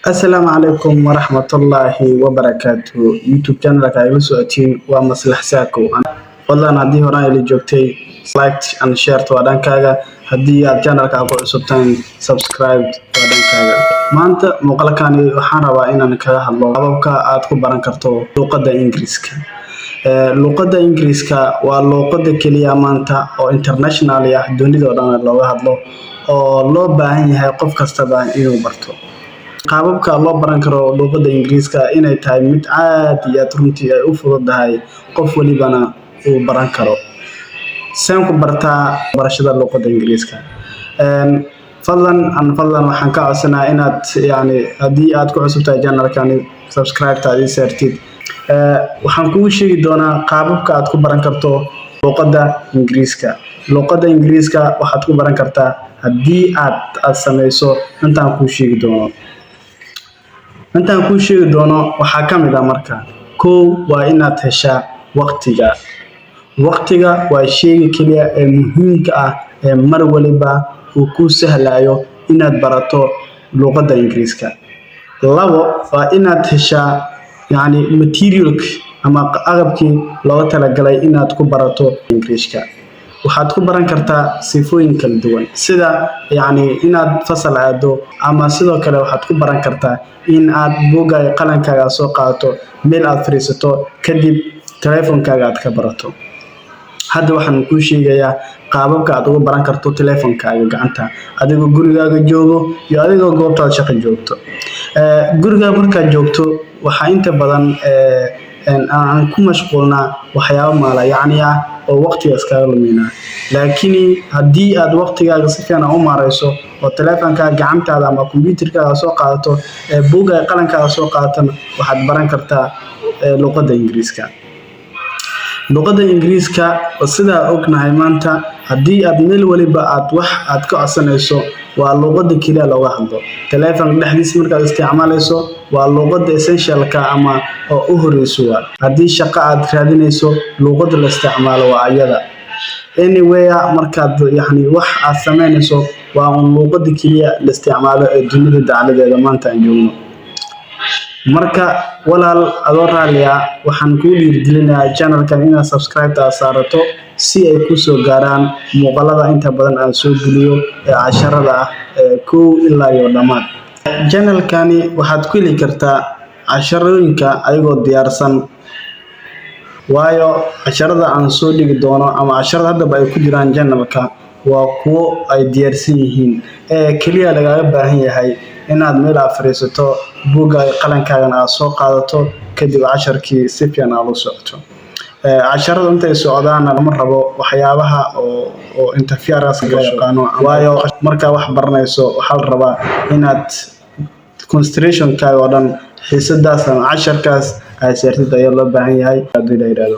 السلام عليكم ورحمة الله وبركاته. يوتيوب channel ka igu socotiin waa Maslax Sacco. Fadlan haddii hore ay la joogtay like and share to dhankaaga, haddii aad channel-ka ku cusubtaan subscribe to dhankaaga. Maanta muuqaalkani waxaan rabaa inaan kaga hadlo hababka aad ku baran karto luqadda Ingiriiska. Luqadda Ingiriiska waa luqadda kaliya maanta oo international ah dunida oo dhan looga hadlo oo loo baahan yahay qof kastaba inuu barto. qaababka loo baran karo luqadda Ingiriiska inay tahay mid aad iyo aad runtii ay u fududahay qof walibana uu baran karo. Saan ku bartaa barashada luqadda Ingiriiska. fadlan waxaan ka codsanayaa inaad haddii aad ku cusub tahay channel-kani subscribe taadi saartid. waxaan kugu sheegi doonaa qaababka aad ku baran karto luqadda Ingiriiska. Luqadda Ingiriiska waxaad ku baran kartaa haddii aad sameyso intaan ku sheegi doono. intaan ku sheegi doono waxaa ka mid ah marka waa inaad heshaa waqtiga. Waqtiga waa sheyga kaliya ee muhiimka ah ee mar waliba uu ku sahlayo inaad barato luqadda Ingiriiska. waa inaad heshaa material ama agabkii looga talagalay inaad ku barato Ingiriiska. waxaad ku baran kartaa sifooyin kala duwan sida inaad fasal aado, ama sidoo kale waxaad ku baran kartaa in aad buugga iyo qalankaaga soo qaadato meel aad fariisato kadib teleefankaaga aad ka barato. hadda waxaan kuu sheegayaa qaababka aad ugu baran karto teleefankaaga gacanta adigoo gurigaaga joogo iyo adigoo goobtaada shaqo joogto. guriga markaad joogto waxaa inta badan aan ku mashquulnaa waxyaabo maalayacni ah oo waqtiga iskaga luminaa. laakiin haddii aad waqtigaaga si fiican u maareyso oo teleefankaaga gacantaada ama computerkaaga soo qaadato buugga iyo qalankaaga soo qaadato, waxaad baran kartaa luqadda Ingiriiska. luqadda Ingiriiska sidaa ognahay maanta haddii aad meel waliba aad ka codsanayso waa luqadda kaliya looga hadlo. teleefanka dhexdiisa markaad isticmaalayso waa luqadda essential-ka ama oo u horeyso. haddii shaqo aad raadinayso luqadda la isticmaalo waa ayada. anywhere markaad wax aad sameynayso waa luqadda kaliya la isticmaalo ee dunida dacaladeeda maanta aan joogno. marka walaal adoo raaliya waxaan ku dhiirigelinayaa channel-kan inaad subscribe saarato si ay ku soo gaaraan muuqaalada inta badan aan soo geliyo ee casharada ah ilaa iyo dhammaad. channel-kani waxaad ku heli kartaa casharooyinka ayagoo diyaarsan, waayo casharada aan soo dhigi doono ama casharada haddaba ay ku jiraan channel-ka waa kuwo ay diyaarsan yihiin kaliya lagaaga baahan yahay inaad meel aad fariisato, buugga iyo qalankaagana aad soo qaadato kadib casharkii si fiican aad u socoto. casharada intay socdaan lama rabo waxyaabaha oo interference la yaqaano, waayo markaa wax baranayso waxaa la rabaa inaad concentration-kaaga oo dhan xiisadaas ama casharkaas aad saartid ayaa loo baahan yahay haddii la yiraahdo.